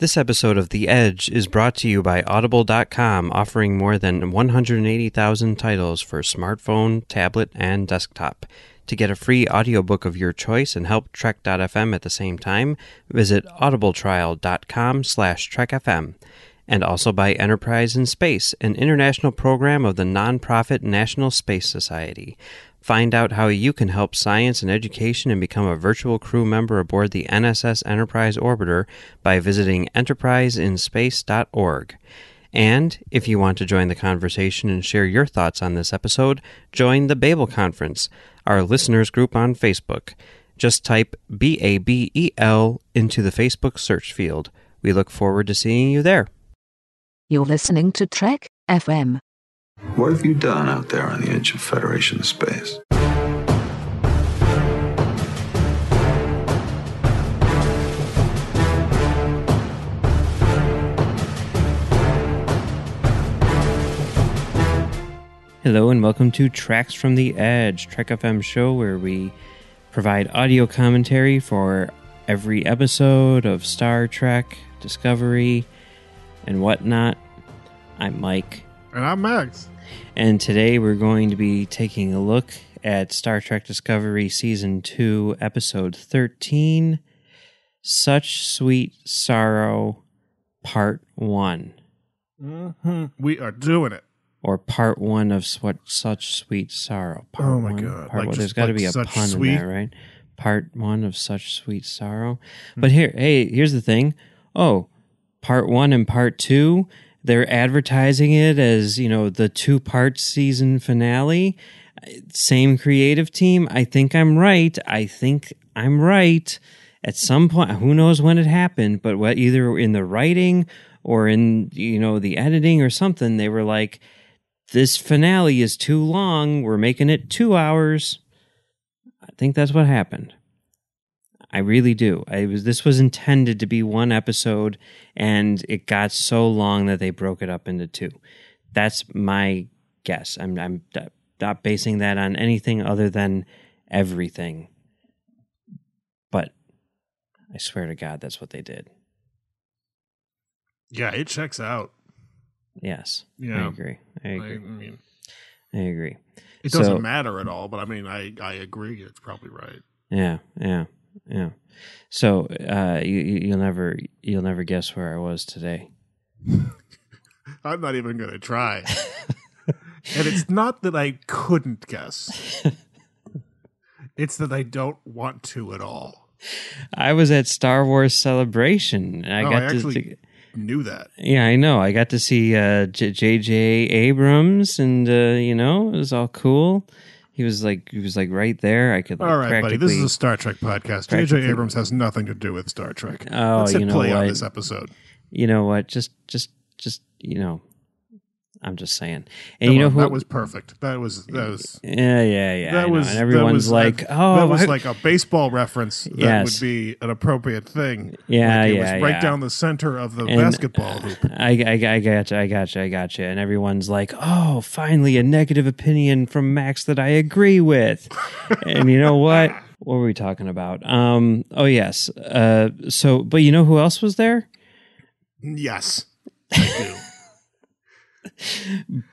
This episode of The Edge is brought to you by Audible.com, offering more than 180,000 titles for smartphone, tablet, and desktop. To get a free audiobook of your choice and help Trek.fm at the same time, visit audibletrial.com/trekfm. And also by Enterprise in Space, an international program of the nonprofit National Space Society. Find out how you can help science and education and become a virtual crew member aboard the NSS Enterprise Orbiter by visiting enterpriseinspace.org. And if you want to join the conversation and share your thoughts on this episode, join the Babel Conference, our listeners group on Facebook. Just type BABEL into the Facebook search field. We look forward to seeing you there. You're listening to Trek.fm. What have you done out there on the edge of Federation space? Hello and welcome to Tracks from the Edge, Trek FM show where we provide audio commentary for every episode of Star Trek, Discovery, and whatnot. I'm Mike. And I'm Max. And today we're going to be taking a look at Star Trek Discovery Season 2, Episode 13, Such Sweet Sorrow, Part 1. Mm-hmm. We are doing it. Or Part 1 of Such Sweet Sorrow. Part oh my one, God. Part like one. There's got to be a pun sweet... in there, right? Part 1 of Such Sweet Sorrow. But here's the thing. Oh, Part 1 and Part 2... They're advertising it as, the 2-part season finale. Same creative team. I think I'm right. At some point, who knows when it happened, but either in the writing or in, the editing or something, they were like, this finale is too long. We're making it 2 hours. I think that's what happened. I really do. This was intended to be one episode, and it got so long that they broke it up into 2. That's my guess. I'm not basing that on anything other than everything. But I swear to God, that's what they did. Yeah, it checks out. Yes, yeah. I agree. I agree. It doesn't matter at all, but I agree. It's probably right. Yeah. So you'll never guess where I was today. I'm not even going to try. And it's not that I couldn't guess. It's that I don't want to at all. I was at Star Wars Celebration. And I actually knew that. Yeah, I know. I got to see J.J. Abrams, and it was all cool. He was like right there. I could all right, buddy. This is a Star Trek podcast. J.J. Abrams has nothing to do with Star Trek. Oh, let's hit play what? on this episode. You know what? Just I'm just saying. And that was perfect. That was yeah. That was, and everyone's that was like a baseball reference. That would be an appropriate thing. Yeah, it was right down the center of the basketball hoop. I gotcha. And everyone's like, oh, finally a negative opinion from Max that I agree with. And you know what? What were we talking about? Oh yes. But you know who else was there? Yes, I do.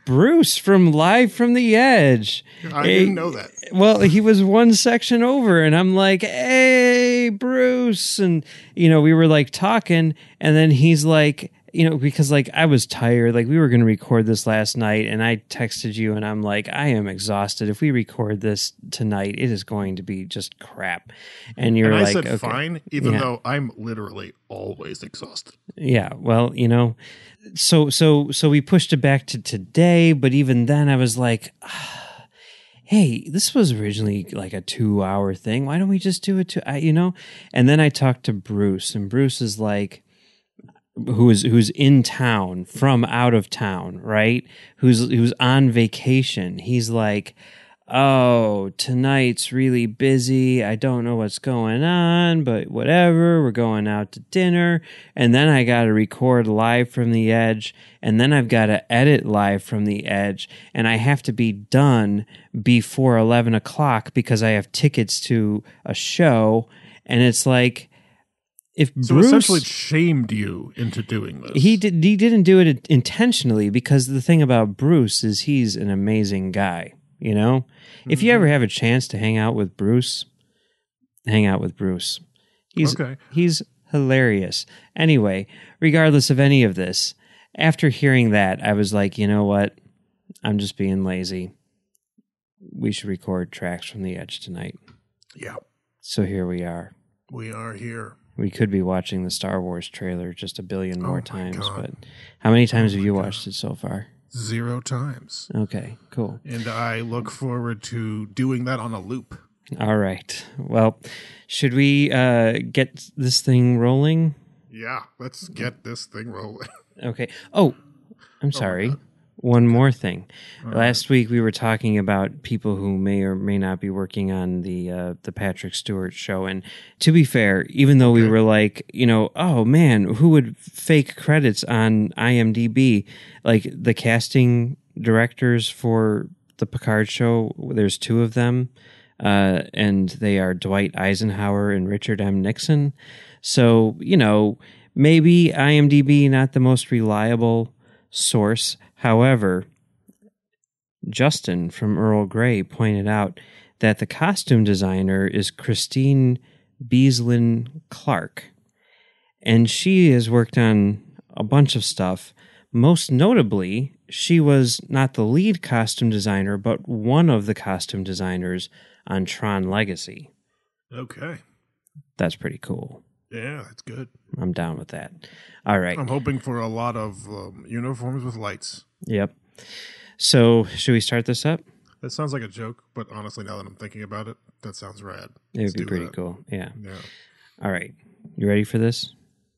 Bruce from Live from the Edge. I didn't know that. Well, he was one section over, and I'm like, hey, Bruce. And, we were like talking, and then he's like, because like I was tired, like we were going to record this last night, and I texted you, and I'm like, I am exhausted. If we record this tonight, it is going to be just crap. And you're like, I said, okay. Fine, even though I'm literally always exhausted. Yeah, well, so we pushed it back to today, but even then I was like, hey, this was originally like a 2-hour thing. Why don't we just do it And then I talked to Bruce, and Bruce is like, who's in town from out of town, right? Who's on vacation. He's like, oh, tonight's really busy. I don't know what's going on, but whatever. We're going out to dinner. And then I got to record Live from the Edge. And then I've got to edit Live from the Edge. And I have to be done before 11 o'clock because I have tickets to a show. And it's like, if So Bruce essentially, it shamed you into doing this. he didn't do it intentionally, because the thing about Bruce is he's an amazing guy. You know, if you ever have a chance to hang out with Bruce, hang out with Bruce. He's hilarious. Anyway, regardless of any of this, after hearing that, I was like, you know what? I'm just being lazy. We should record Tracks from the Edge tonight. Yeah. So here we are. We are here. We could be watching the Star Wars trailer just a billion more times, God. but how many times have you watched it so far? 0 times. Okay, cool. And I look forward to doing that on a loop. All right. Well, should we get this thing rolling? Yeah, let's get this thing rolling. Okay. Oh, I'm sorry. One more thing. Last week we were talking about people who may or may not be working on the Patrick Stewart show, and to be fair, even though we were like, you know, oh man, who would fake credits on IMDb? Like the casting directors for the Picard show, there's 2 of them, and they are Dwight Eisenhower and Richard M. Nixon. So, you know, maybe IMDb not the most reliable source. However, Justin from Earl Grey pointed out that the costume designer is Christine Beaslin Clark, and she has worked on a bunch of stuff. Most notably, she was not the lead costume designer, but one of the costume designers on Tron Legacy. Okay. That's pretty cool. Yeah, that's good. I'm down with that. All right. I'm hoping for a lot of uniforms with lights. Yep. So, should we start this up? That sounds like a joke, but honestly, now that I'm thinking about it, that sounds rad. It would be pretty cool. Yeah. Yeah. All right. You ready for this?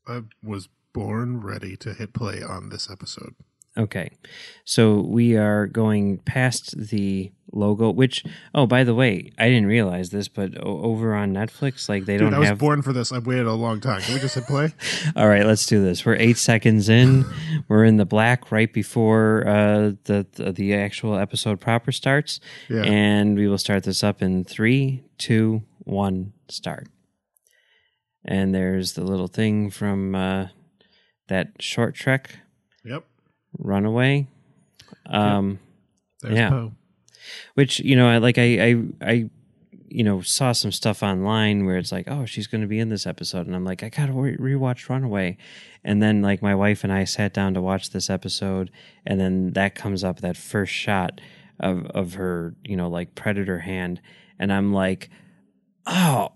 I was born ready to hit play on this episode. Okay. So we are going past the logo, which, oh, by the way, I didn't realize this, but over on Netflix, like they don't have... I was born for this. I've waited a long time. Can we just hit play? All right, let's do this. We're 8 seconds in. We're in the black right before the actual episode proper starts. Yeah. And we will start this up in 3, 2, 1, start. And there's the little thing from that short Trek. Yep. Runaway. There's yeah. Poe. Which, you know, I you know, saw some stuff online where it's like, oh, she's going to be in this episode, and I'm like, I gotta rewatch Runaway. And then like my wife and I sat down to watch this episode, and then that comes up, that first shot of her, you know, like predator hand, and I'm like, oh,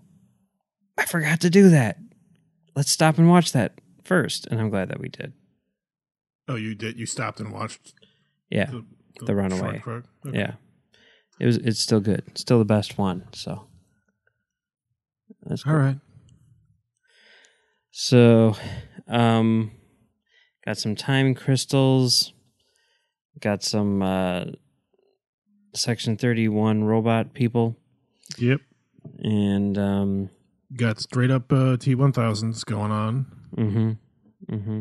I forgot to do that. Let's stop and watch that first. And I'm glad that we did. Oh, you did? You stopped and watched? Yeah, the Runaway. Okay. Yeah, it's still good. Still the best one. So that's cool. All right. So, got some time crystals. Got some Section 31 robot people. Yep. And got straight up T1000s going on. Mm-hmm. Mm-hmm.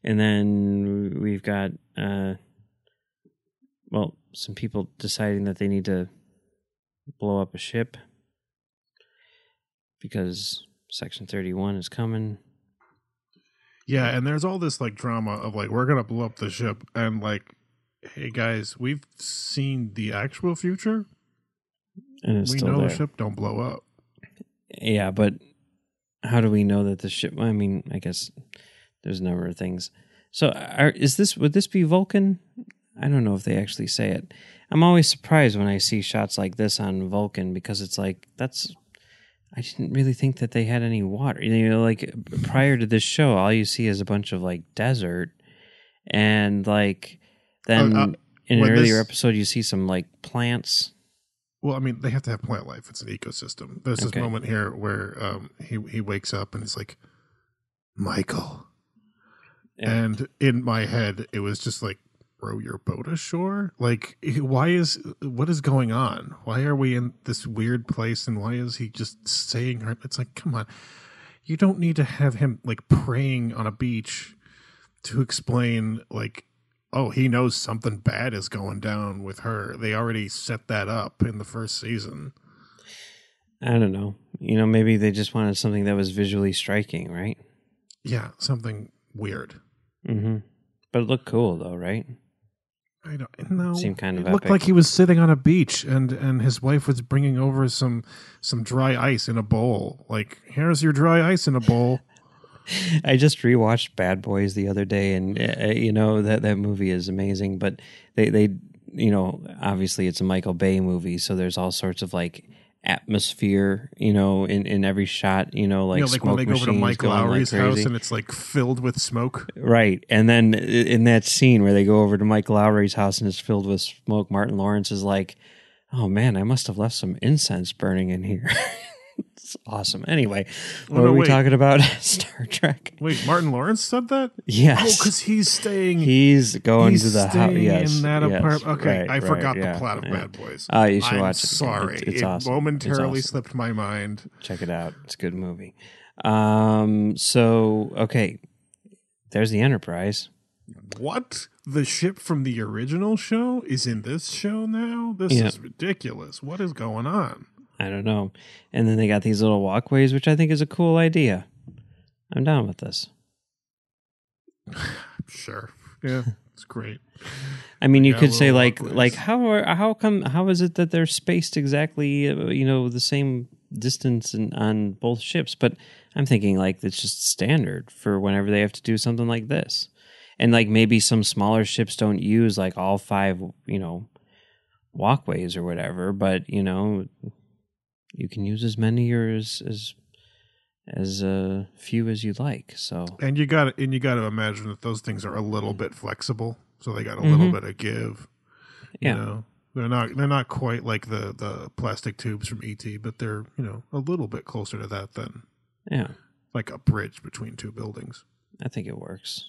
And then we've got, some people deciding that they need to blow up a ship because Section 31 is coming. Yeah, and there's all this like drama of like, we're going to blow up the ship. And like, hey guys, we've seen the actual future. And it's we still know there. The ship don't blow up. Yeah, but how do we know that the ship... I mean, I guess there's a number of things. So would this be Vulcan? I don't know if they actually say it. I'm always surprised when I see shots like this on Vulcan, because it's like, I didn't really think that they had any water. You know, like prior to this show, all you see is a bunch of like desert, and like then in an earlier episode you see some like plants. Well, I mean, they have to have plant life. It's an ecosystem. There's this moment here where he wakes up and he's like, Michael. Yeah. And in my head, it was just like, row your boat ashore? Like, what is going on? Why are we in this weird place? And why is he just saying her? It's like, come on. You don't need to have him like praying on a beach to explain like, oh, he knows something bad is going down with her. They already set that up in the first season. I don't know. Maybe they just wanted something that was visually striking, right? Yeah, something weird. Mm-hmm. But it looked cool, though, right? I don't know. Seemed kind of It looked epic. like he was sitting on a beach, and his wife was bringing over some dry ice in a bowl. Like, here's your dry ice in a bowl. I just rewatched Bad Boys the other day, and that movie is amazing. But they obviously it's a Michael Bay movie, so there's all sorts of like atmosphere, in every shot, like like when they go over to Mike Lowry's like house and it's like filled with smoke. Right. And then in that scene where they go over to Mike Lowry's house and it's filled with smoke, Martin Lawrence is like, oh man, I must have left some incense burning in here. It's awesome. Anyway, what are we talking about? Star Trek. Wait, Martin Lawrence said that? Yes. Oh, because he's going to the house. Yes, in that apartment. Okay, right, I forgot right, the plot of Bad Boys. Oh, you should watch it. Sorry, It's awesome. Momentarily It's awesome. slipped my mind. Check it out. It's a good movie. So okay, there's the Enterprise. What? The ship from the original show is in this show now? This is ridiculous. What is going on? I don't know. And then they got these little walkways, which I think is a cool idea. I'm down with this. Sure. Yeah, it's great. I mean, you could say like how is it that they're spaced exactly, the same distance on both ships? But I'm thinking like it's just standard for whenever they have to do something like this. And like maybe some smaller ships don't use like all 5, walkways or whatever, but you can use as many or as few as you like. So and you got to imagine that those things are a little bit flexible, so they got a little bit of give. Yeah, they're not quite like the plastic tubes from ET, but they're a little bit closer to that than like a bridge between two buildings. I think it works.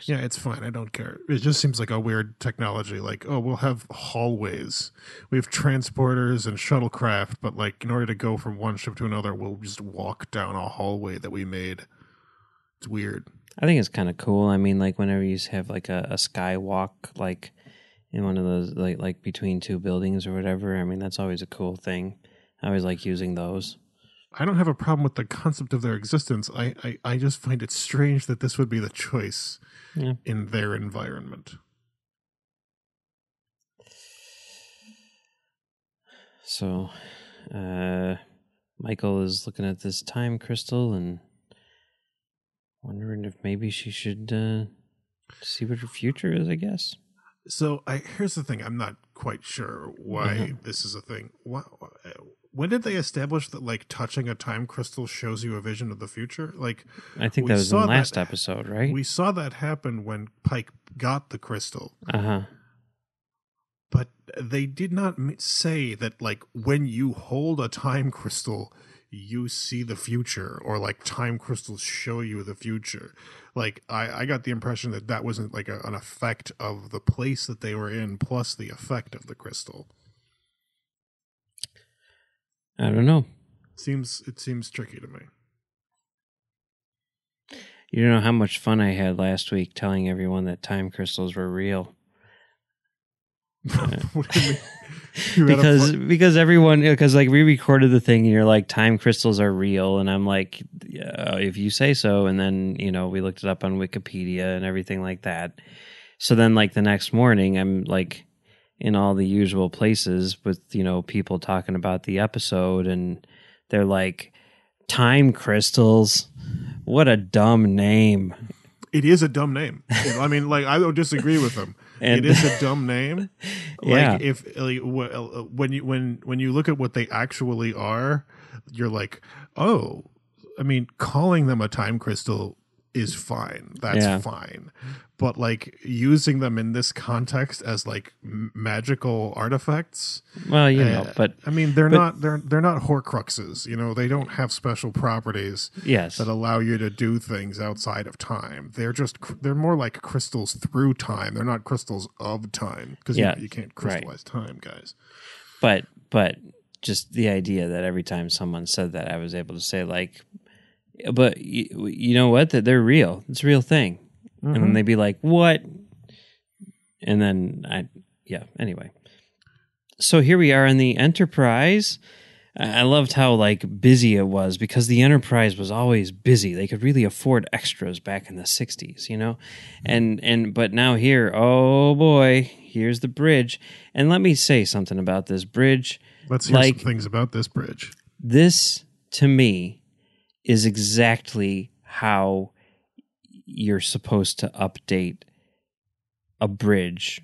Yeah, it's fine. I don't care. It just seems like a weird technology. Like, oh, we'll have hallways. We have transporters and shuttlecraft, but like in order to go from one ship to another, we'll just walk down a hallway that we made. It's weird. I think it's kind of cool. I mean, like whenever you have like a skywalk, like in one of those, like between two buildings or whatever. I mean, that's always a cool thing. I always like using those. I don't have a problem with the concept of their existence. I just find it strange that this would be the choice in their environment. So, Michael is looking at this time crystal and wondering if maybe she should see what her future is, I guess. So, here's the thing. I'm not quite sure why this is a thing. When did they establish that, like, touching a time crystal shows you a vision of the future? Like, I think that was in the last episode, right? We saw that happen when Pike got the crystal. Uh-huh. But they did not say that, like, when you hold a time crystal, you see the future, or, like, time crystals show you the future. Like, I got the impression that wasn't, like, an effect of the place that they were in, plus the effect of the crystal. I don't know. It seems tricky to me. You don't know how much fun I had last week telling everyone that time crystals were real. What do you mean? because everyone, because like we recorded the thing and you're like, time crystals are real, and I'm like, if you say so. And then we looked it up on Wikipedia and everything like that. So then like the next morning I'm like in all the usual places with people talking about the episode, and they're like, time crystals, what a dumb name. It is a dumb name. I mean, like, I don't disagree with them. It is a dumb name. Yeah. Like, if when you look at what they actually are, you're like, oh, I mean, calling them a time crystal is fine. That's fine. But like using them in this context as like magical artifacts. Well, but I mean, they're not Horcruxes. They don't have special properties that allow you to do things outside of time. They're more like crystals through time. They're not crystals of time, because you can't crystallize time, guys. But just the idea that every time someone said that, I was able to say like, but you know what? That they're real. It's a real thing. And then they'd be like, what? And then anyway. So here we are in the Enterprise. I loved how like busy it was because the Enterprise was always busy. They could really afford extras back in the 60s, you know? But now here, oh boy, here's the bridge. And let me say something about this bridge. Let's hear some things about this bridge. This, to me, is exactly how you're supposed to update a bridge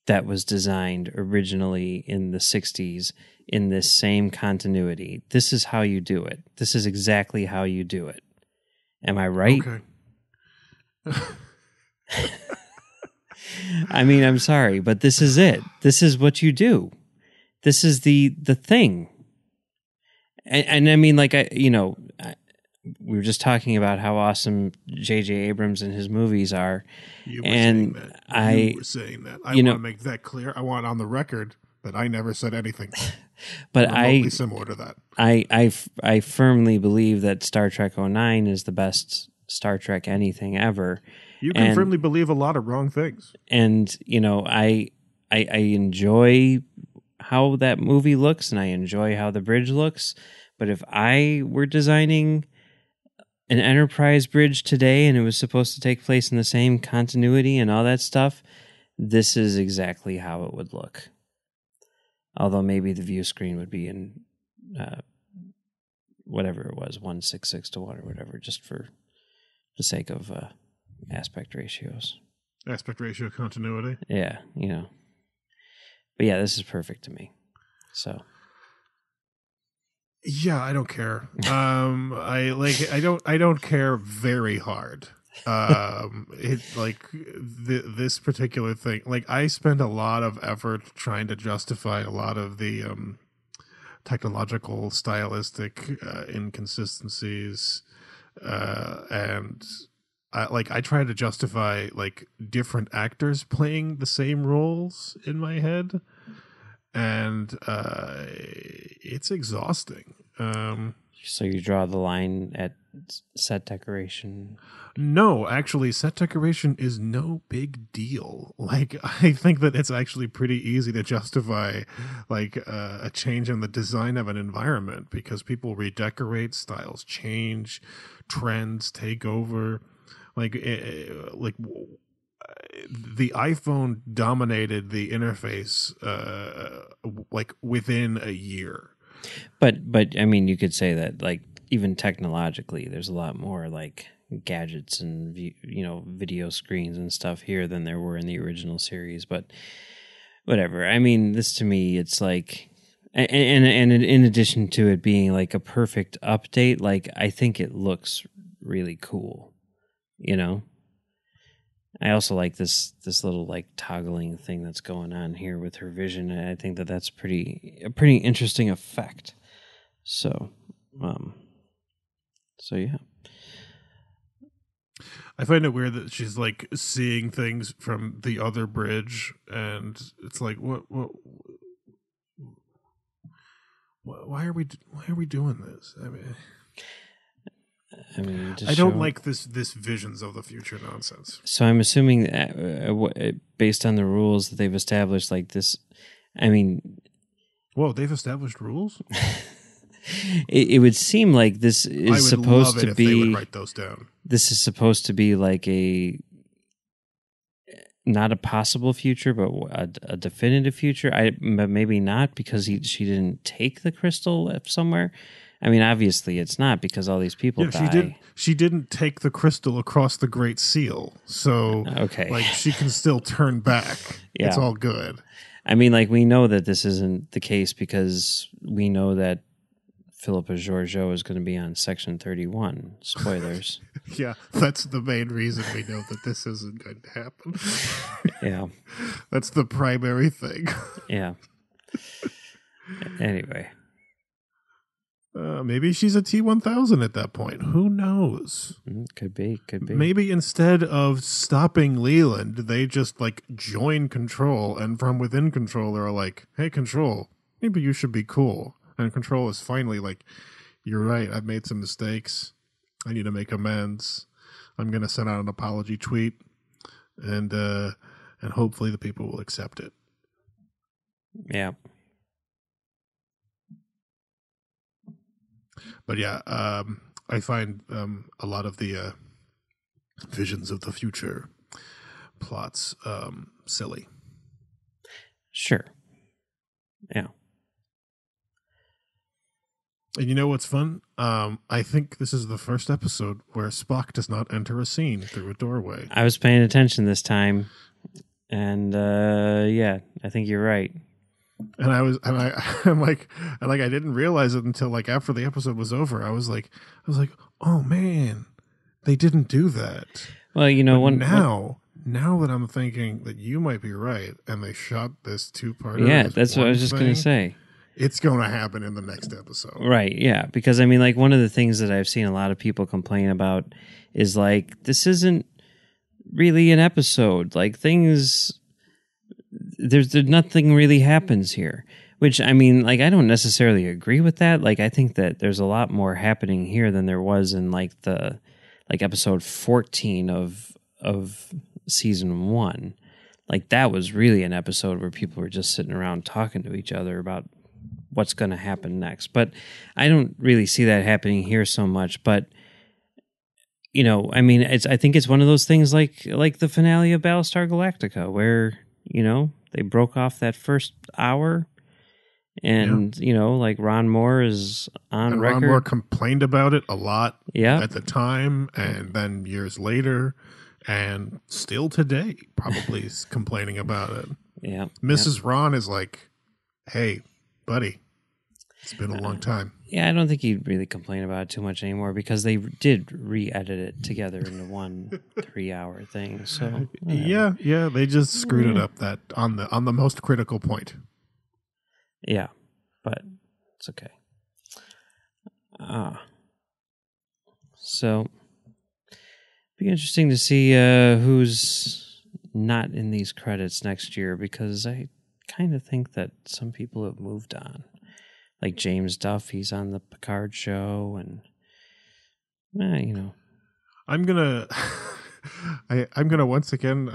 that was designed originally in the 60s in this same continuity. This is how you do it. This is exactly how you do it. Am I right? Okay. I mean, I'm sorry, but this is it. This is what you do. This is the thing. And I mean, like, we were just talking about how awesome J.J. Abrams and his movies are. You were saying that. I want to make that clear. I want on the record that I never said anything but remotely similar to that. I firmly believe that Star Trek 09 is the best Star Trek anything ever. You can firmly believe a lot of wrong things. And, I enjoy how that movie looks and I enjoy how the bridge looks. But if I were designing an Enterprise bridge today and it was supposed to take place in the same continuity and all that stuff, this is exactly how it would look. Although maybe the view screen would be in whatever it was, 1:66 to 1 or whatever, just for the sake of aspect ratios. Aspect ratio continuity? Yeah, But yeah, this is perfect to me. So... Yeah, I don't care. I don't care very hard. This particular thing. Like, I spend a lot of effort trying to justify a lot of the technological, stylistic inconsistencies, and I try to justify like different actors playing the same roles in my head. And it's exhausting. So you draw the line at set decoration? No, actually, set decoration is no big deal. Like, I think that it's actually pretty easy to justify, like, a change in the design of an environment because people redecorate, styles change, trends take over. The iPhone dominated the interface like within a year. But I mean, you could say that like even technologically, there's a lot more like gadgets and video screens and stuff here than there were in the original series. But whatever. I mean, this to me, it's like, and in addition to it being like a perfect update, like I think it looks really cool. I also like this little like toggling thing that's going on here with her vision. And I think that's a pretty interesting effect. So yeah. I find it weird that she's like seeing things from the other bridge, and it's like, why are we doing this? I don't like this visions of the future nonsense. So I'm assuming that, based on the rules that they've established, like this, I mean... Whoa, they've established rules? it would seem like this is supposed to be... They would write those down. This is supposed to be like not a possible future, but a definitive future. But maybe not because she didn't take the crystal somewhere. I mean, obviously it's not because all these people die. She didn't take the crystal across the Great Seal, so okay, like she can still turn back. Yeah. It's all good. I mean, like we know that this isn't the case because we know that Philippa Georgiou is going to be on Section 31. Spoilers. Yeah, that's the main reason we know that this isn't going to happen. Yeah, that's the primary thing. Yeah. Anyway. Maybe she's a T-1000 at that point. Who knows? Could be. Maybe instead of stopping Leland, they just like join Control, and from within Control, they're like, "Hey, Control, maybe you should be cool." And Control is finally like, "You're right. I've made some mistakes. I need to make amends. I'm going to send out an apology tweet, and hopefully the people will accept it." Yeah. But yeah, I find a lot of the visions of the future plots silly. Sure. Yeah. And you know what's fun? I think this is the first episode where Spock does not enter a scene through a doorway. I was paying attention this time, and yeah, I think you're right. And I'm like, I didn't realize it until like after the episode was over. I was like, oh man, they didn't do that. Well, now that I'm thinking that you might be right, and they shot this 2-parter. Yeah, that's what I was just going to say. It's going to happen in the next episode. Right, yeah. Because, I mean, like, one of the things that I've seen a lot of people complain about is, like, this isn't really an episode. Like, there's nothing really happens here. Which, I mean, like, I don't necessarily agree with that. Like, I think that there's a lot more happening here than there was in, like, episode 14 of season 1. Like, that was really an episode where people were just sitting around talking to each other about what's going to happen next. But I don't really see that happening here so much. But, I mean, I think it's one of those things like the finale of Battlestar Galactica where, they broke off that first hour and, like Ron Moore is on record. Ron Moore complained about it a lot Yeah. at the time and then years later and still today probably is complaining about it. Yeah. Mrs. Ron is like, hey, buddy, it's been a long time. Yeah, I don't think he'd really complain about it too much anymore because they did re-edit it together into one 3-hour thing. So whatever. Yeah, they just screwed it up that on the most critical point. Yeah, but it's okay. So be interesting to see who's not in these credits next year because I kind of think that some people have moved on. Like James Duff, he's on the Picard show, and I'm gonna once again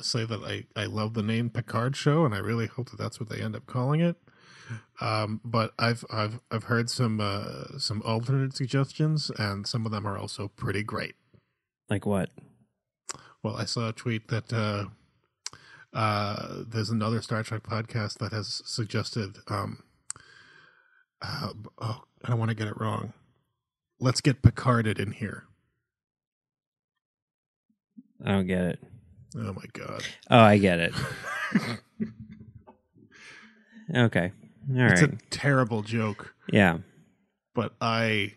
say that I love the name Picard show, and I really hope that that's what they end up calling it. But I've heard some alternate suggestions, and some of them are also pretty great. Like what? Well, I saw a tweet that there's another Star Trek podcast that has suggested. I don't want to get it wrong. Let's get Picarded in here. I don't get it. Oh my god. Oh, I get it. Okay. All right. It's a terrible joke. Yeah. But I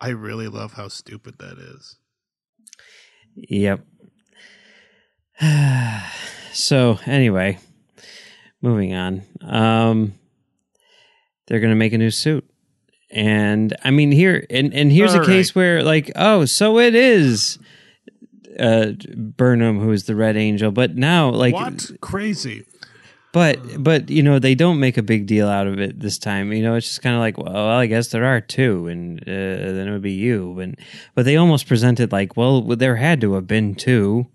really love how stupid that is. Yep. So anyway, moving on. They're going to make a new suit. And I mean, here's all a case where like, oh, so it is Burnham who is the Red Angel, but now like what? Crazy. But they don't make a big deal out of it this time. It's just kind of like, well, I guess there are two, and then it would be you. But they almost present it like, well, there had to have been two.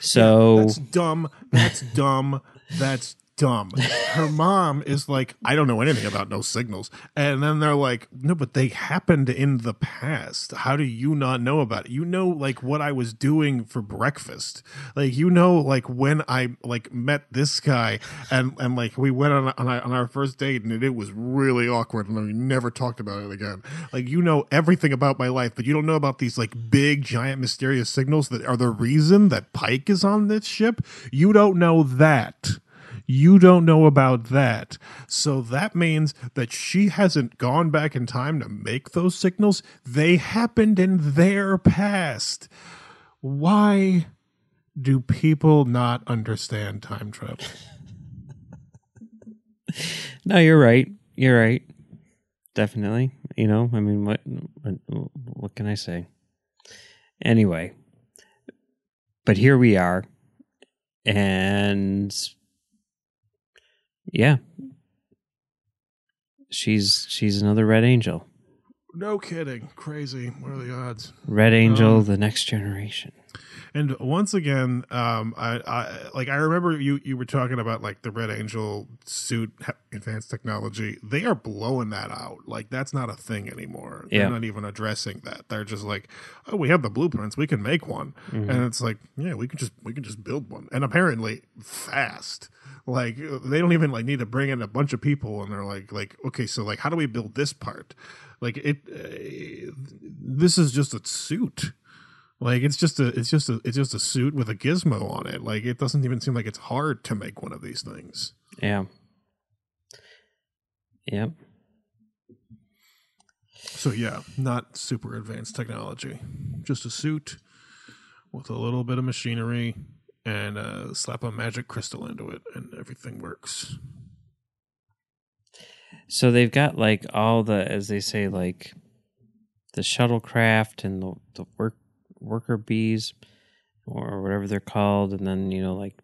So yeah, that's dumb. That's dumb. That's dumb. Her mom is like, I don't know anything about no signals. And then they're like, no, but they happened in the past. How do you not know about it? Like what I was doing for breakfast. Like, like when I like met this guy and like we went on our first date and it was really awkward and we never talked about it again. Like, everything about my life, but you don't know about these like big, giant, mysterious signals that are the reason that Pike is on this ship. You don't know that. You don't know about that. So that means that she hasn't gone back in time to make those signals. They happened in their past. Why do people not understand time travel? No, you're right. You're right. Definitely. I mean, what can I say? Anyway, but here we are. And yeah, she's another Red Angel. No kidding. Crazy. What are the odds? Red Angel, the next generation. And once again, I remember you were talking about like the Red Angel suit, advanced technology. They are blowing that out. Like that's not a thing anymore. They're not even addressing that. They're just like, oh, we have the blueprints. We can make one. Mm-hmm. And it's like, yeah, we can just build one. And apparently fast. Like they don't even like need to bring in a bunch of people. And they're like, okay, so like, how do we build this part? Like this is just a suit. Like it's just a suit with a gizmo on it. Like it doesn't even seem like it's hard to make one of these things. Yeah. Yep. So yeah, not super advanced technology. Just a suit with a little bit of machinery and slap a magic crystal into it and everything works. So they've got like all the, as they say, like the shuttlecraft and the worker bees or whatever they're called, and then like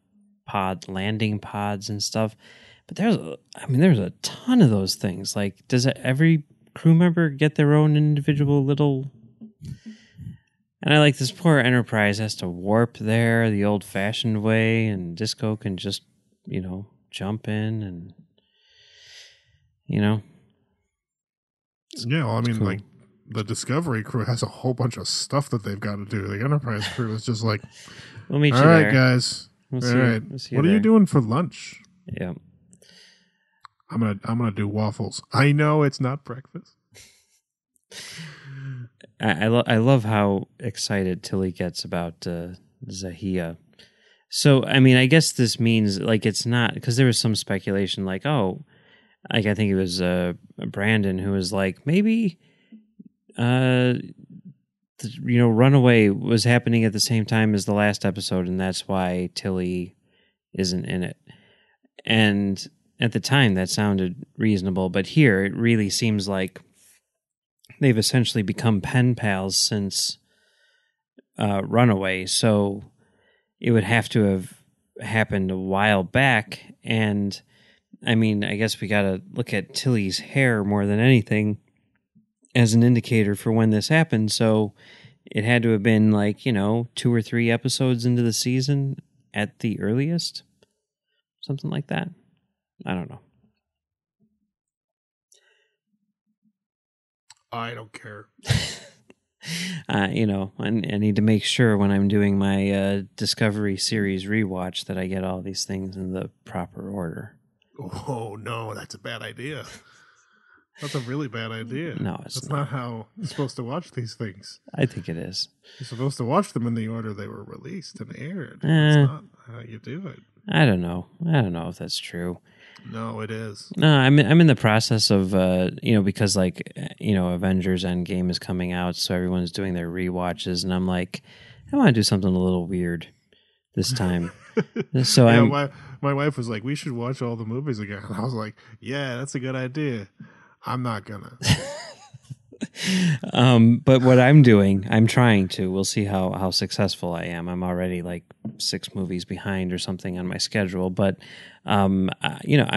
landing pods and stuff. But there's a ton of those things. Like, does every crew member get their own individual little? And I like this poor Enterprise has to warp there the old-fashioned way, and Disco can just jump in and Yeah, well, I mean, cool. like the Discovery crew has a whole bunch of stuff that they've got to do. The Enterprise crew is just like, we'll meet all you right, there. guys. We'll all right, what are there. you doing for lunch? Yeah, I'm gonna do waffles. I know it's not breakfast. I love how excited Tilly gets about Zahia. So, I mean, I guess this means like it's not, because there was some speculation like, oh, like I think it was Brandon who was like, maybe Runaway was happening at the same time as the last episode, and that's why Tilly isn't in it. And at the time, that sounded reasonable, but here it really seems like they've essentially become pen pals since Runaway. So it would have to have happened a while back, and I mean, I guess we got to look at Tilly's hair more than anything as an indicator for when this happened. So it had to have been like, 2 or 3 episodes into the season at the earliest. Something like that. I don't know. I don't care. I need to make sure when I'm doing my Discovery series rewatch that I get all these things in the proper order. Oh, no, that's a bad idea. That's a really bad idea. No, that's not how you're supposed to watch these things. I think it is. You're supposed to watch them in the order they were released and aired. That's not how you do it. I don't know if that's true. No, it is. No, I'm in the process of because Avengers Endgame is coming out, so everyone's doing their rewatches, and I'm like, I want to do something a little weird this time. So my wife was like, we should watch all the movies again. And I was like, yeah, that's a good idea. I'm not gonna. But what I'm doing, I'm trying to. We'll see how successful I am. I'm already like 6 movies behind or something on my schedule, but I'm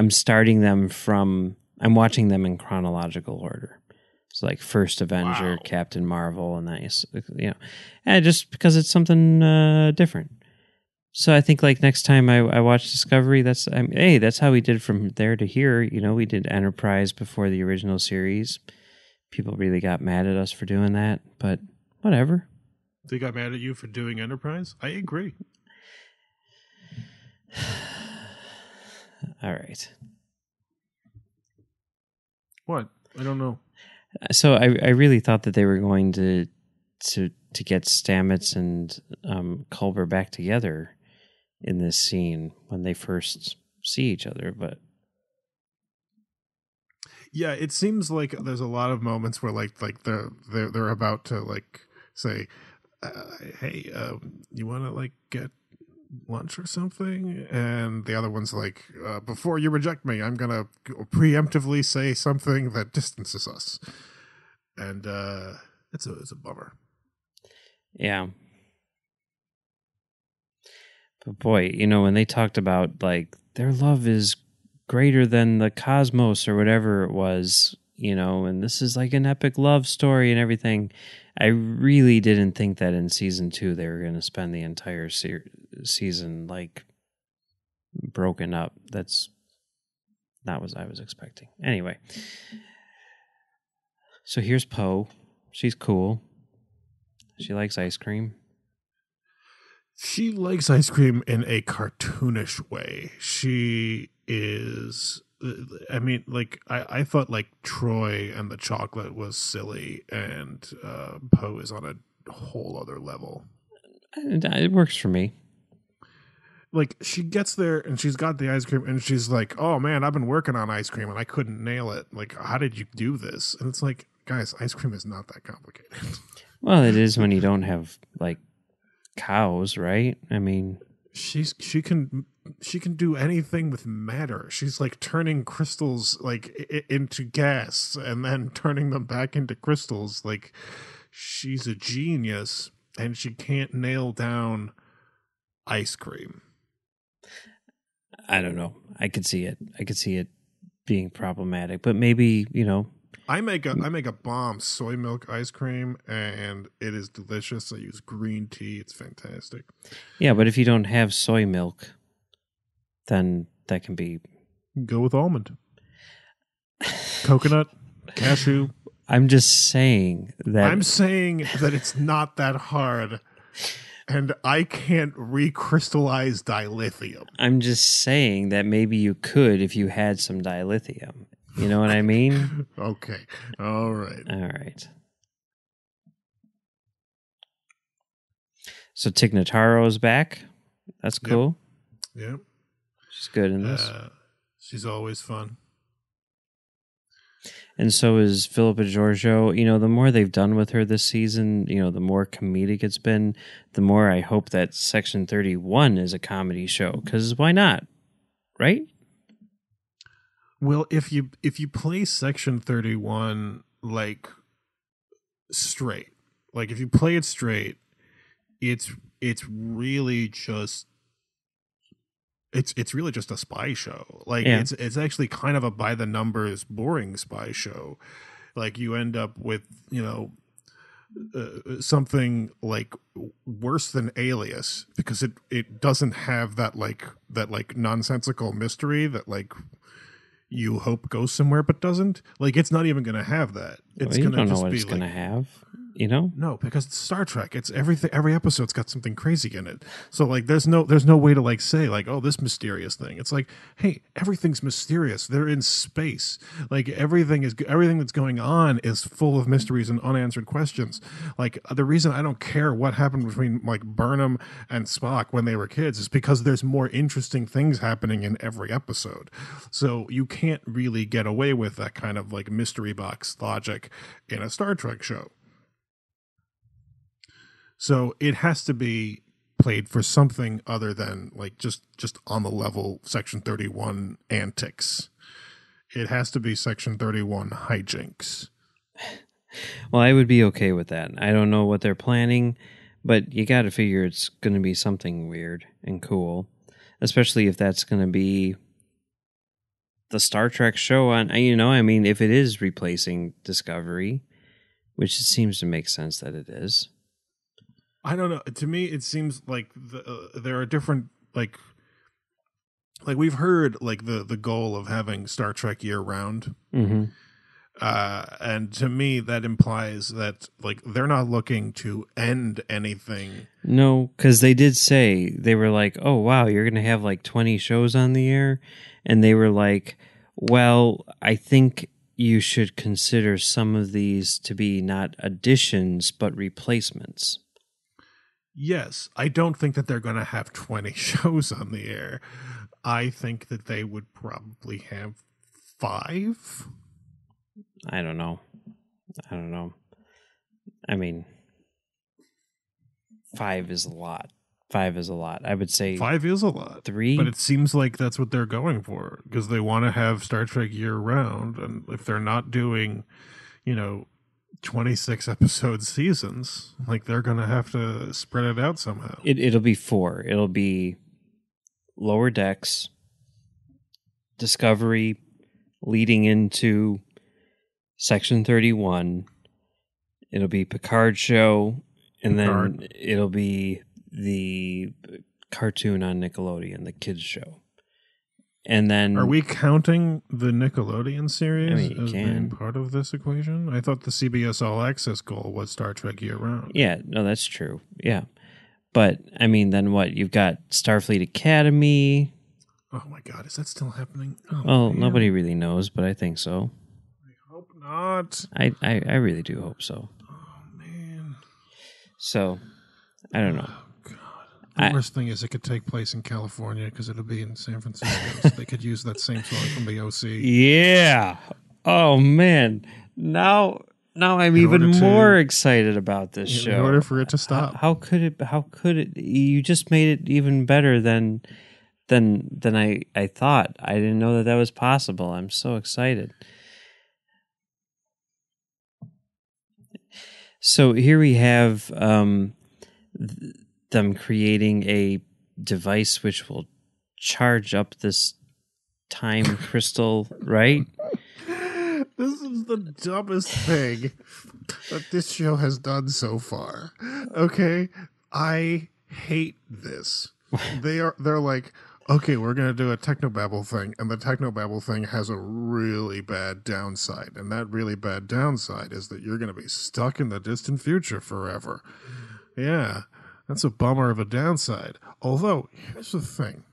starting them I'm watching them in chronological order. So like first Avenger, Wow. Captain Marvel, and and just because it's something different. So I think like next time I watch Discovery, that's how we did from there to here. We did Enterprise before the original series. People really got mad at us for doing that, but whatever. They got mad at you for doing Enterprise? I agree. All right. What? I don't know. So I really thought that they were going to get Stamets and Culber back together in this scene when they first see each other, but yeah, it seems like there's a lot of moments where like they're about to like say, hey, you want to like get lunch or something? And the other one's like, before you reject me, I'm gonna preemptively say something that distances us. And it's a bummer. Yeah. But boy, when they talked about like their love is greater than the cosmos or whatever it was, and this is like an epic love story and everything. I really didn't think that in season 2 they were going to spend the entire season like broken up. That's not what I was expecting. Anyway, so here's Poe. She's cool. She likes ice cream. She likes ice cream in a cartoonish way. She is, I mean, like, I thought, like, Troy and the chocolate was silly, and Poe is on a whole other level. It works for me. Like, she gets there, and she's got the ice cream, and she's like, oh, man, I've been working on ice cream, and I couldn't nail it. Like, how did you do this? And it's like, guys, ice cream is not that complicated. Well, it is when you don't have, like, cows, right? I mean, she can do anything with matter. She's like turning crystals like into gas and then turning them back into crystals. Like, she's a genius, and she can't nail down ice cream. I don't know. I could see it being problematic, but maybe, I make a bomb soy milk ice cream, and it is delicious. I use green tea. It's fantastic. Yeah, but if you don't have soy milk, then that can be... Go with almond. Coconut, cashew. I'm just saying that... I'm saying that it's not that hard, and I can't recrystallize dilithium. I'm just saying that maybe you could if you had some dilithium. You know what I mean? Okay. All right. All right. So Tig Notaro's back. That's cool. Yep. She's good in this. She's always fun. And so is Philippa Giorgio. The more they've done with her this season, the more comedic it's been, the more I hope that Section 31 is a comedy show. Because why not? Right? Well, if you play Section 31 like straight, like if you play it straight, it's really just it's really just a spy show. Like, yeah. It's actually kind of a by the numbers boring spy show. Like, you end up with something like worse than Alias, because it doesn't have that nonsensical mystery that like you hope goes somewhere but doesn't. Like, it's not even going to have that. It's you going to don't know just what be it's like, going to have. No, because it's Star Trek. It's everything. Every episode's got something crazy in it. So like, there's no way to like say like, oh, this mysterious thing. It's like, hey, everything's mysterious. They're in space. Like, everything that's going on is full of mysteries and unanswered questions. Like, the reason I don't care what happened between like Burnham and Spock when they were kids is because there's more interesting things happening in every episode. So you can't really get away with that kind of like mystery box logic in a Star Trek show. So it has to be played for something other than like just on the level Section 31 antics. It has to be Section 31 hijinks. Well, I would be okay with that. I don't know what they're planning, but you got to figure it's going to be something weird and cool, especially if that's going to be the Star Trek show on, I mean, if it is replacing Discovery, which it seems to make sense that it is. I don't know. To me, it seems like there are different like we've heard like the goal of having Star Trek year round, mm-hmm. And to me that implies that like they're not looking to end anything. No, because they did say they were like, "Oh wow, you're going to have like 20 shows on the air," and they were like, "Well, I think you should consider some of these to be not additions but replacements." Yes, I don't think that they're going to have 20 shows on the air. I think that they would probably have 5. I don't know. I mean, 5 is a lot. 5 is a lot. I would say 5 is a lot. 3. But it seems like that's what they're going for, because they want to have Star Trek year round. And if they're not doing, 26 episode seasons, like they're going to have to spread it out somehow. It'll be 4. It'll be Lower Decks, Discovery, leading into Section 31. It'll be Picard show, and then it'll be the cartoon on Nickelodeon, the kids show. And then, are we counting the Nickelodeon series as being can. part of this equation? I thought the CBS All Access goal was Star Trek year round. Yeah, no, that's true. Yeah. But, I mean, then what? You've got Starfleet Academy. Oh, my God. Is that still happening? Well, nobody really knows, but I think so. I hope not. I really do hope so. Oh, man. So, I don't know. The worst thing is it could take place in California because it'll be in San Francisco. So they could use that same song from the OC. Yeah. Oh, man. Now I'm even more excited about this show. In order for it to stop. How could it? You just made it even better than I thought. I didn't know that was possible. I'm so excited. So here we have them creating a device which will charge up this time crystal, right? This is the dumbest thing that this show has done so far. Okay? I hate this. They're like, okay, we're going to do a technobabble thing, and the technobabble thing has a really bad downside, and that really bad downside is that you're going to be stuck in the distant future forever. Yeah, that's a bummer of a downside. Although, here's the thing.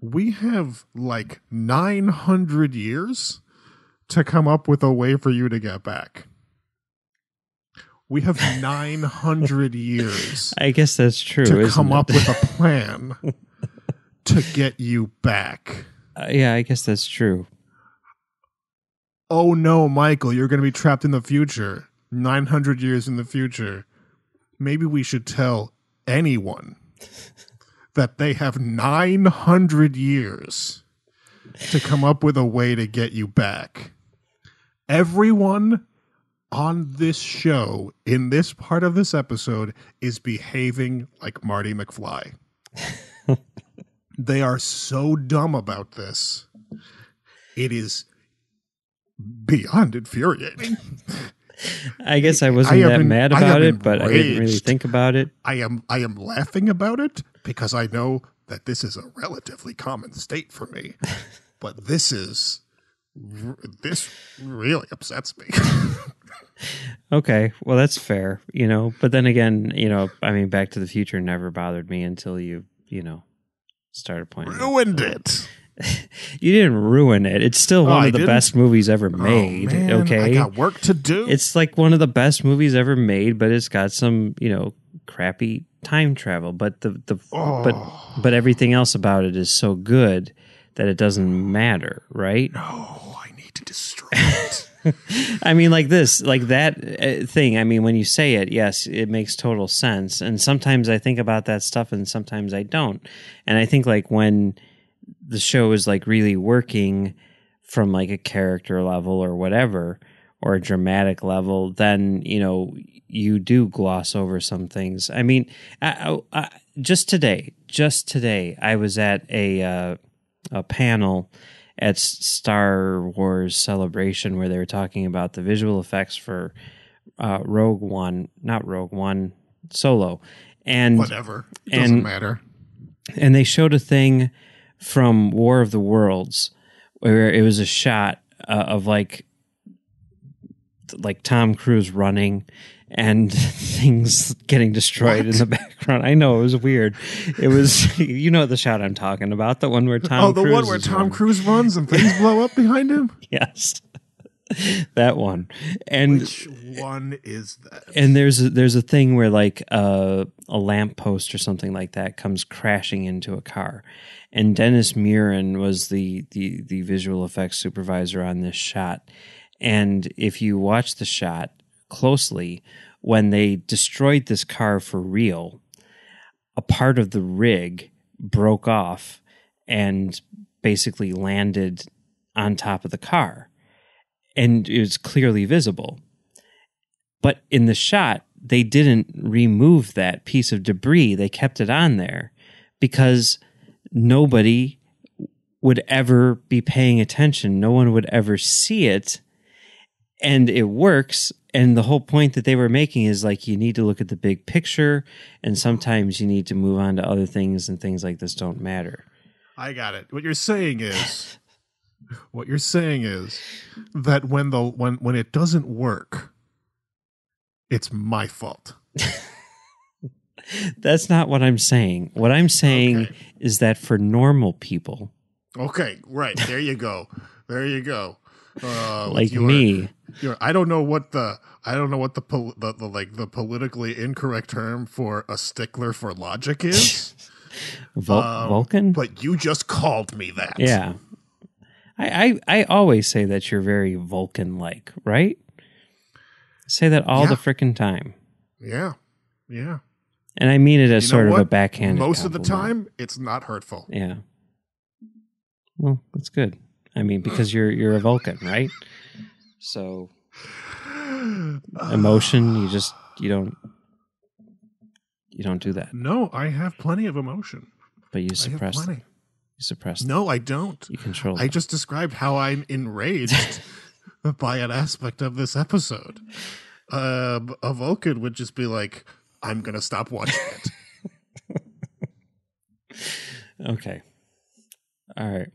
We have like 900 years to come up with a way for you to get back. We have 900 years. I guess that's true. To come up with a plan to get you back. Yeah, I guess that's true. Oh no, Michael, you're going to be trapped in the future. 900 years in the future. Maybe we should tell anyone that they have 900 years to come up with a way to get you back. Everyone on this show, in this part of this episode, is behaving like Marty McFly. They are so dumb about this. It is beyond infuriating. I guess I wasn't that mad about it, but I didn't really think about it. I am laughing about it because I know that this is a relatively common state for me. But this really upsets me. Okay, well, that's fair, But then again, I mean, Back to the Future never bothered me until you started pointing. Ruined it. You didn't ruin it. It's still one of the best movies ever made. Man, okay, I got work to do. It's like one of the best movies ever made, but it's got some crappy time travel. But but everything else about it is so good that it doesn't matter, right? No, I need to destroy it. I mean, like that thing. I mean, when you say it, yes, it makes total sense. And sometimes I think about that stuff, and sometimes I don't. And I think like when the show is like really working from like a character level or whatever, or a dramatic level, then you do gloss over some things. I mean, just today, I was at a panel at Star Wars Celebration where they were talking about the visual effects for not Rogue One, Solo, and whatever, it doesn't matter. And they showed a thing from War of the Worlds where it was a shot of like Tom Cruise running and things getting destroyed in the background. I know, it was weird. It was, the shot I'm talking about, the one where Tom Cruise one where Tom Cruise runs and things blow up behind him? Yes. That one. And which one is that? And there's a thing where like a lamppost or something like that comes crashing into a car. And Dennis Muren was the visual effects supervisor on this shot. And if you watch the shot closely, when they destroyed this car for real, a part of the rig broke off and basically landed on top of the car. And it was clearly visible. But in the shot, they didn't remove that piece of debris. They kept it on there because nobody would ever be paying attention. No one would ever see it. And it works. And the whole point that they were making is like, you need to look at the big picture, and sometimes you need to move on to other things, and things like this don't matter. I got it. What you're saying is that when it doesn't work, it's my fault. That's not what I'm saying. What I'm saying is that for normal people. Okay, right. There you go. Like me. I don't know what the politically incorrect term for a stickler for logic is. Vulcan? But you just called me that. Yeah. I always say that you're very Vulcan-like, right? I say that all the frickin' time. Yeah. Yeah. And I mean it as sort of a backhanded Most of the compliment. time, it's not hurtful. Yeah. Well, that's good. I mean, because you're a Vulcan, right? So emotion, you don't do that. No, I have plenty of emotion. But you suppress it. You suppress it. No, I don't. You control I just described how I'm enraged by an aspect of this episode. A Vulcan would just be like, I'm going to stop watching it. Okay. All right.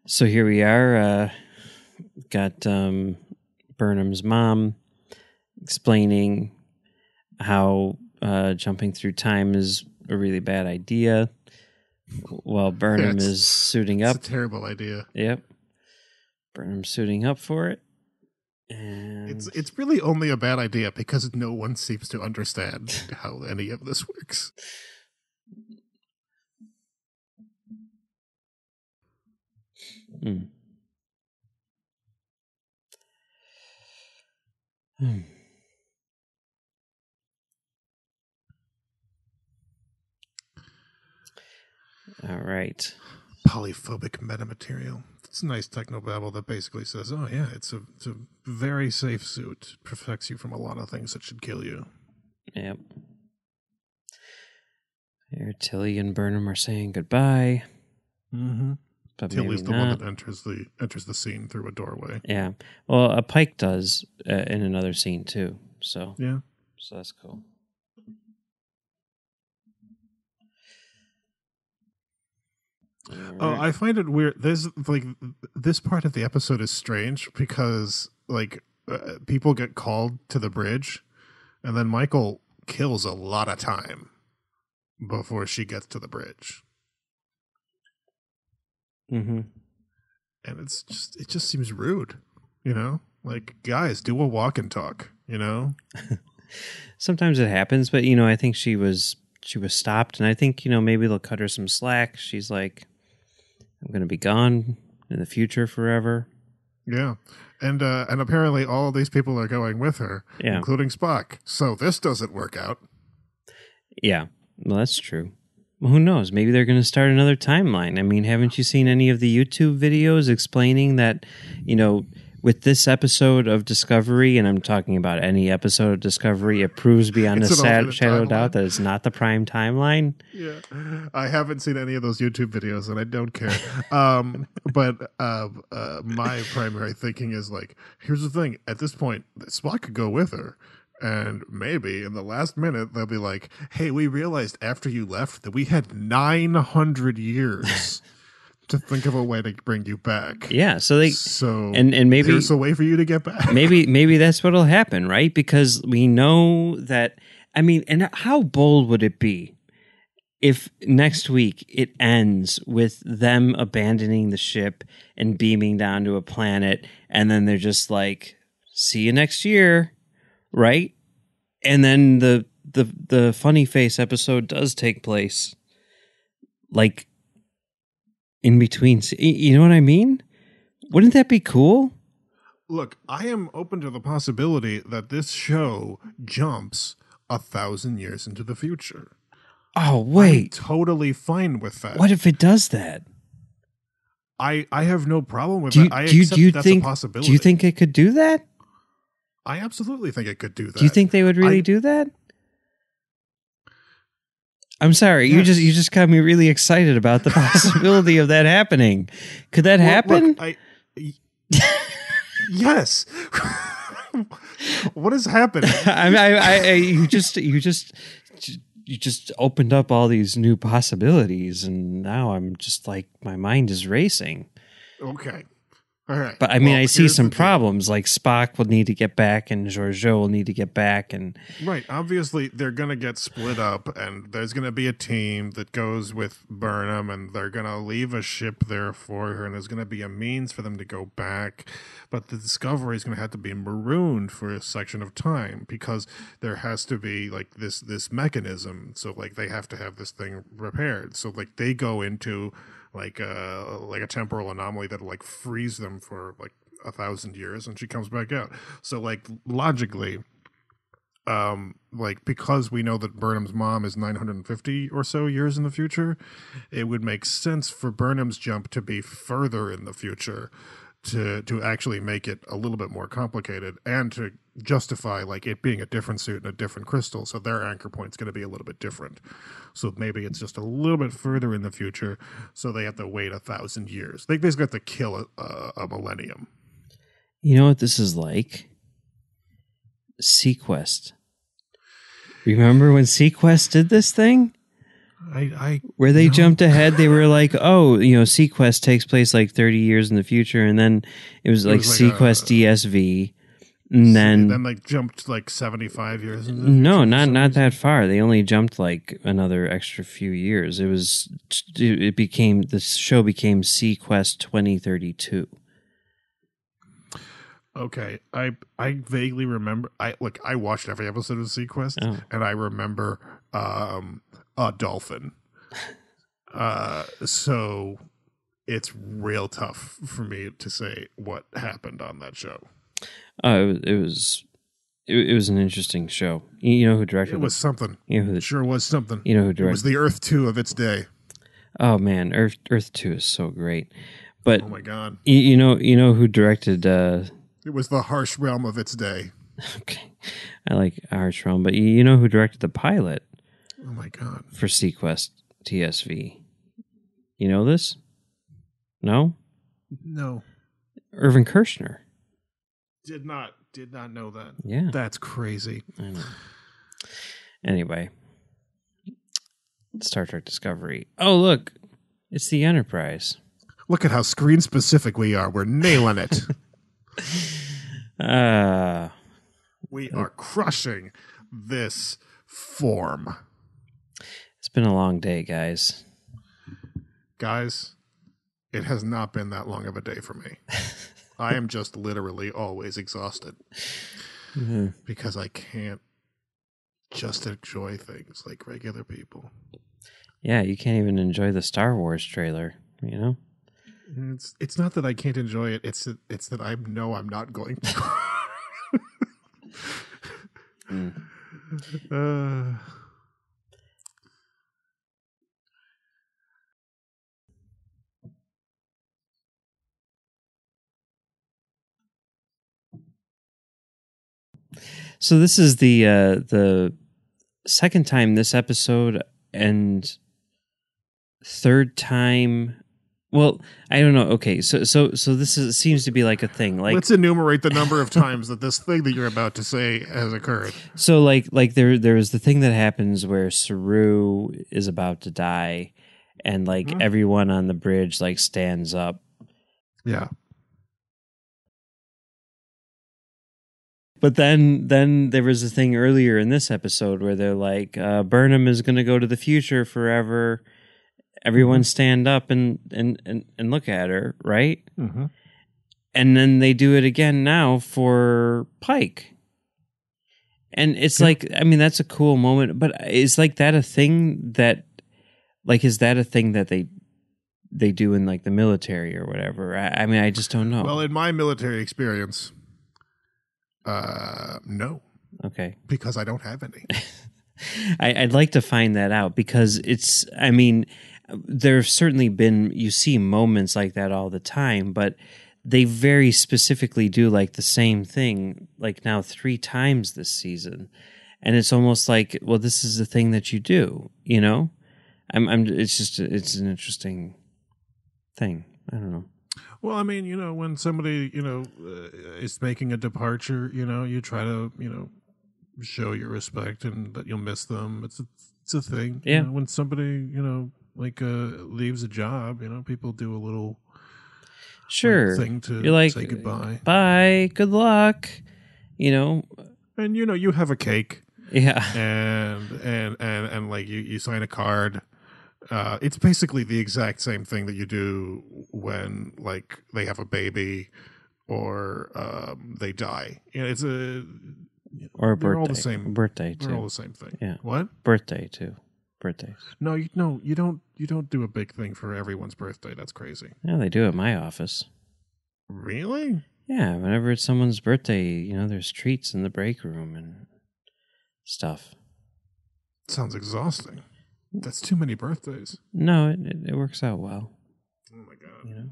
So here we are. Got Burnham's mom explaining how jumping through time is a really bad idea, while Burnham is suiting up. It's a terrible idea. Yep. Burnham's suiting up for it. And it's really only a bad idea because no one seems to understand how any of this works. All right. Polyphobic metamaterial. It's a nice technobabble that basically says, oh yeah, it's a very safe suit. Protects you from a lot of things that should kill you. Yep. Here, Tilly and Burnham are saying goodbye. Mm-hmm. But Tilly's the not. one that enters the scene through a doorway. Yeah. Well, a Pike does in another scene too. So yeah. So that's cool. Right. Oh, I find it weird. There's this part of the episode is strange because people get called to the bridge, and then Michael kills a lot of time before she gets to the bridge. Mm-hmm. And it just seems rude, you know. Like, guys, do a walk and talk, you know. Sometimes it happens, but I think she was stopped, and I think maybe they'll cut her some slack. She's like, I'm going to be gone in the future forever. Yeah. And apparently all of these people are going with her, including Spock. So this doesn't work out. Yeah. Well, that's true. Well, who knows? Maybe they're going to start another timeline. I mean, haven't you seen any of the YouTube videos explaining that, with this episode of Discovery, and I'm talking about any episode of Discovery, it proves beyond a shadow of doubt that it's not the prime timeline. Yeah. I haven't seen any of those YouTube videos, and I don't care. But my primary thinking is here's the thing. At this point, Spock could go with her. And maybe in the last minute, they'll be like, hey, we realized after you left that we had 900 years to think of a way to bring you back. Yeah, so and maybe there's a way for you to get back. maybe that's what'll happen, right? Because we know that. I mean, and how bold would it be if next week it ends with them abandoning the ship and beaming down to a planet, and then they're just like, "See you next year," right? And then the funny face episode does take place, in between. You know what I mean? Wouldn't that be cool? Look, I am open to the possibility that this show jumps 1,000 years into the future. Oh, wait. I'm totally fine with that. What if it does that? I have no problem with that. I accept that's a possibility. Do you think it could do that? I absolutely think it could do that. Do you think they would really do that? I'm sorry. Yes. You just got me really excited about the possibility of that happening. Could that happen? Look, yes. What is happening? You just opened up all these new possibilities, and now I'm just like, my mind is racing. Okay. All right. But I mean, I see some problems, like Spock will need to get back and Georgiou will need to get back. And right. Obviously, they're going to get split up, and there's going to be a team that goes with Burnham, and they're going to leave a ship there for her, and there's going to be a means for them to go back. But the Discovery is going to have to be marooned for a section of time because there has to be like this mechanism. So like they have to have this thing repaired. So like they go into like a temporal anomaly that'll like freeze them for like 1,000 years, and she comes back out. So like logically, like because we know that Burnham's mom is 950 or so years in the future, it would make sense for Burnham's jump to be further in the future to actually make it a little bit more complicated and to justify like it being a different suit and a different crystal. So their anchor point's going to be a little bit different. So maybe it's just a little bit further in the future. So they have to wait 1,000 years. They just got to kill a millennium. you know what this is like? Sequest. Remember when Sequest did this thing? Where they jumped ahead, they were like, oh, Sequest takes place like 30 years in the future, and then it was like Sequest DSV, and then like jumped like 75 years in the no, future not that far. They only jumped like another extra few years. The show became Sequest 2032. Okay, I vaguely remember. I watched every episode of Sequest, and I remember a dolphin. So it's real tough for me to say what happened on that show. It was an interesting show. You know who directed it? Was something. It sure was something. You know who directed? It was the Earth 2 of its day. Oh man, Earth 2 is so great. But oh my god, you know who directed? It was the Harsh Realm of its day. Okay, I like Harsh Realm, but you know who directed the pilot? Oh my god, for Sequest TSV. You know this? No. Irvin Kershner. Did not know that. Yeah, that's crazy. I know. Anyway, Star Trek Discovery. Oh look, it's the Enterprise. Look at how screen specific we are. We're nailing it. We are crushing this form. It's been a long day, guys. Guys, it has not been that long of a day for me. I am just literally always exhausted because I can't just enjoy things like regular people. Yeah, you can't even enjoy the Star Wars trailer, you know? It's not that I can't enjoy it. It's that I know I'm not going to. So this is the second time this episode and third time. Well, I don't know. Okay, so this seems to be like a thing. Like, let's enumerate the number of times that this thing that you're about to say has occurred. So like there is the thing that happens where Saru is about to die, and like everyone on the bridge like stands up. Yeah. But then there was a thing earlier in this episode where they're like, Burnham is going to go to the future forever. Everyone stand up and look at her, right? Mm-hmm. And then they do it again now for Pike. And it's like, I mean, that's a cool moment, but is like that a thing that, like, is that a thing that they do in like the military or whatever? I mean, I just don't know. Well, in my military experience, no. Okay. Because I don't have any. I'd like to find that out because it's, I mean, there's certainly been, you see moments like that all the time, but they very specifically do like the same thing, like now 3 times this season. And it's almost like, well, this is the thing that you do, you know? It's an interesting thing. I don't know. Well, I mean, when somebody, is making a departure, you try to, show your respect and that you'll miss them. It's a thing. Yeah. When somebody, leaves a job, people do a little thing to You're like, say goodbye. Bye. Good luck. And you have a cake. Yeah. And like you sign a card. It's basically the exact same thing that you do when like they have a baby or they die. It's or a birthday. They're all the same. Birthday too. They're all the same thing. Yeah. What? Birthday too. Birthdays. No, you don't do a big thing for everyone's birthday. That's crazy. Yeah, they do at my office. Really? Yeah, whenever it's someone's birthday, there's treats in the break room and stuff. Sounds exhausting. That's too many birthdays. No, it works out well. Oh my god.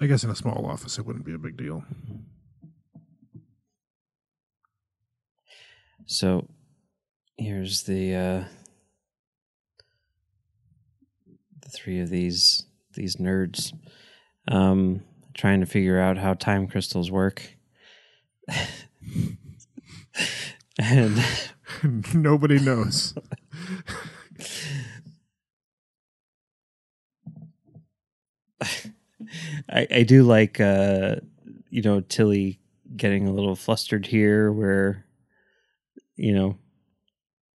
I guess in a small office it wouldn't be a big deal. So here's the three of these nerds trying to figure out how time crystals work. And nobody knows. I do like Tilly getting a little flustered here where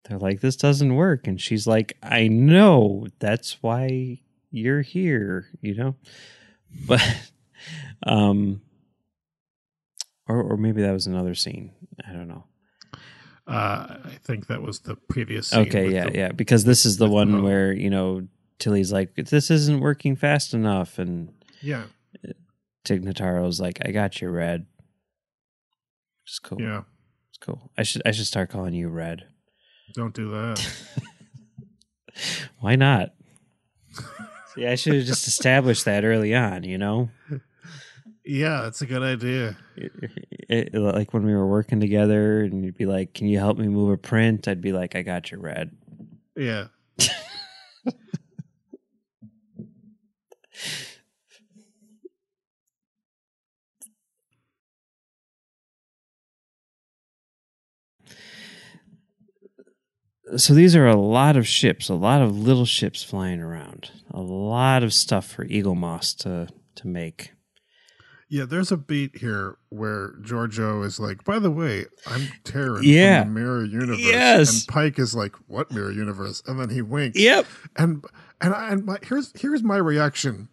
they're like, this doesn't work, and she's like, I know, that's why you're here, but or maybe that was another scene, I don't know. I think that was the previous scene. Okay, yeah, because this is the one where, Tilly's like, this isn't working fast enough, and yeah, Tig Notaro's like, I got you, Red. It's cool. Yeah. It's cool. I should start calling you Red. Don't do that. Why not? See, I should have just established that early on, Yeah, that's a good idea. Like when we were working together and you'd be like, can you help me move a print? I'd be like, I got you, Red. Yeah. So these are a lot of ships, a lot of little ships flying around, a lot of stuff for Eagle Moss to make. Yeah, there's a beat here where Giorgio is like, by the way, I'm Terran from the Mirror Universe. Yes. And Pike is like, what Mirror Universe? And then he winks. Yep. And here's my reaction.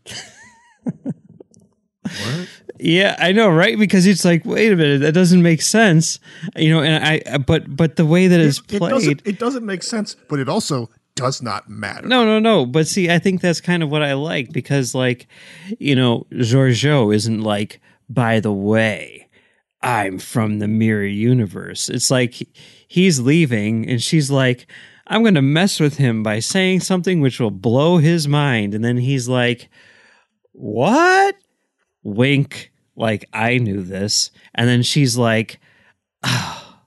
What? Yeah, I know, right? Because it's like, wait a minute, that doesn't make sense, and but the way that it's played, it doesn't make sense, but it also does not matter. No. But see, I think that's kind of what I like because, like, Giorgio isn't like, by the way, I'm from the Mirror Universe. It's like he's leaving, and she's like, I'm going to mess with him by saying something which will blow his mind, and then he's like, what? Wink, like, I knew this. And then she's like, oh,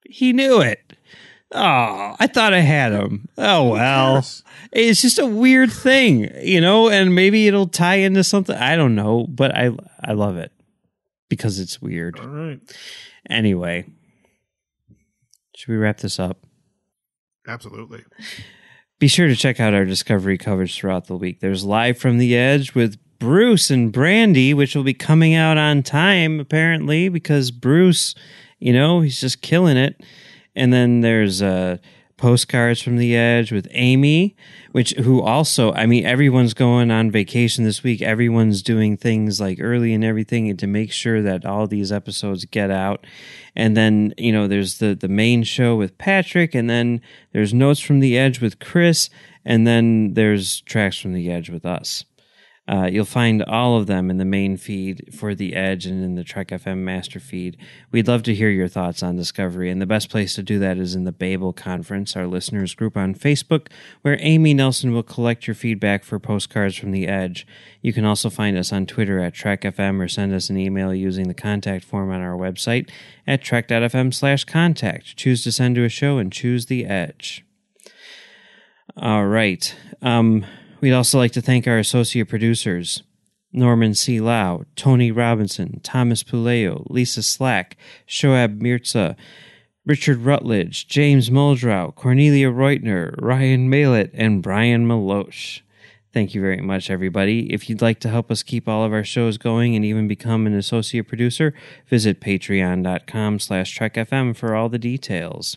he knew it. Oh, I thought I had him. Oh, well. It's just a weird thing, and maybe it'll tie into something. I don't know, but I love it because it's weird. All right. Anyway, should we wrap this up? Absolutely. Be sure to check out our Discovery coverage throughout the week. There's Live from the Edge with Bruce and Brandy, which will be coming out on time, apparently, because Bruce, he's just killing it. And then there's Postcards from the Edge with Amy, who also, everyone's going on vacation this week. Everyone's doing things like early and everything, and to make sure that all these episodes get out. And then, there's the main show with Patrick, and then there's Notes from the Edge with Chris, and then there's Tracks from the Edge with us. You'll find all of them in the main feed for The Edge and in the Trek.fm master feed. We'd love to hear your thoughts on Discovery, and the best place to do that is in the Babel Conference, our listeners group on Facebook, where Amy Nelson will collect your feedback for Postcards from the Edge. You can also find us on Twitter at Trek.fm or send us an email using the contact form on our website at Trek.fm/contact. Choose to send to a show and choose The Edge. All right. We'd also like to thank our associate producers, Norman C. Lau, Tony Robinson, Thomas Puleo, Lisa Slack, Shoab Mirza, Richard Rutledge, James Muldrow, Cornelia Reutner, Ryan Malett, and Brian Maloche. Thank you very much, everybody. If you'd like to help us keep all of our shows going and even become an associate producer, visit patreon.com/trekfm for all the details.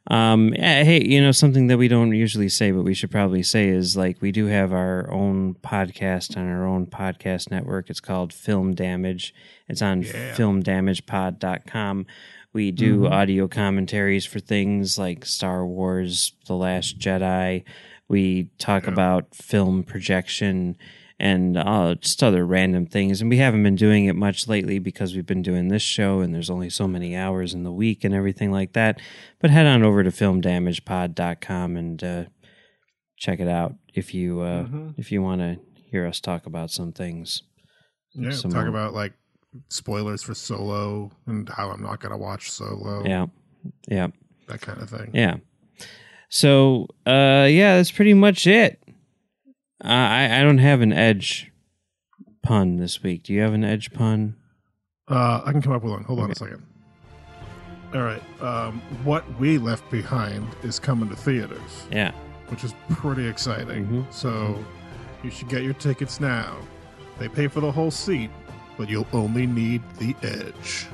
Hey, something that we don't usually say, but we should probably say is, like, we do have our own podcast on our own podcast network. It's called Film Damage. It's on filmdamagepod.com. We do audio commentaries for things like Star Wars, The Last Jedi. We talk about film projection and just other random things. And we haven't been doing it much lately because we've been doing this show and there's only so many hours in the week and everything like that. But head on over to filmdamagepod.com and check it out if you want to hear us talk about some things. Yeah, talk about like spoilers for Solo and how I'm not going to watch Solo. Yeah. That kind of thing. Yeah. So, that's pretty much it. I don't have an Edge pun this week. Do you have an Edge pun? I can come up with one. Hold on a second. All right. What We Left Behind is coming to theaters. Yeah. Which is pretty exciting. So you should get your tickets now. They pay for the whole seat, but you'll only need the edge.